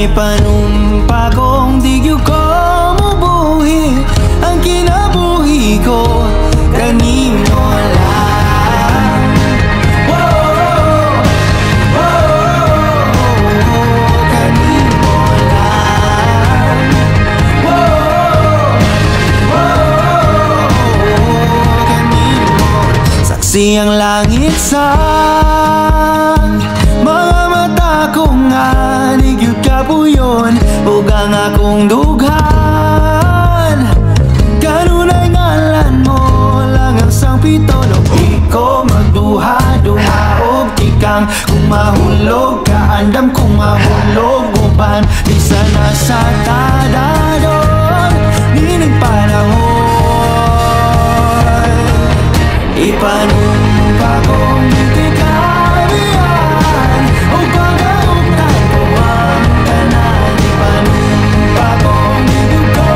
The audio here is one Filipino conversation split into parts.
Ipanumpa kong di gyud ko mabuhi ang kinabuhi ko kanimo lang. Kanimo lang. Kanimo. Saksi ang langit sa mga mata ko nga di gyud kapuyon ug ang akong dughan kanunay ngalan mo lang ang sangpito. Di ko magduha-duha og tikang kung mahulog ka andam kung mahulog uban di sana sa tadadon nining panahon. Ipanumpa kong di kabiyan o pag-auktan ko ang tanan. Ipanumpa kong di ko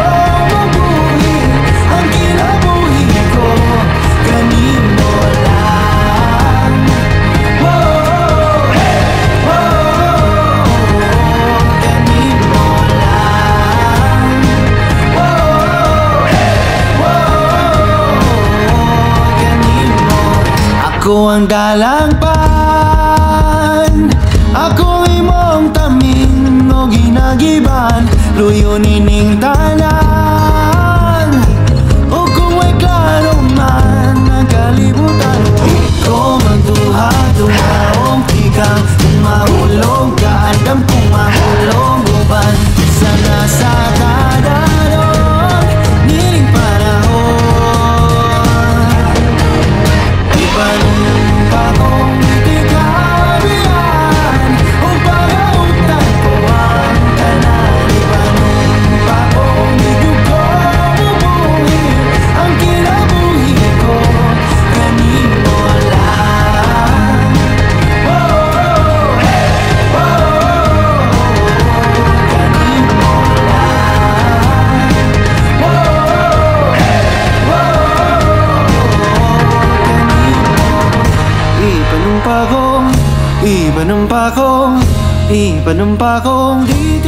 mabuhi ang kinabuhi ko kanimo lang. Kanimo lang. Kanimo. Ako ang dalangpan, ako imong tamin o ginagiban, luyo nining tanan. O kung may klaro man ang kalibutan, di ko magduha-duha o tikang kung mahulog ka andam kung mahulog uban sana sa tadadon nining panahon. Ipanumpa kong di kabiyan o pag-auktan ko ang tanan. Ipanumpa kong di ko mabuhi ang kinabuhi ko kanimo lang. Kanimo lang. Ipanumpa kong di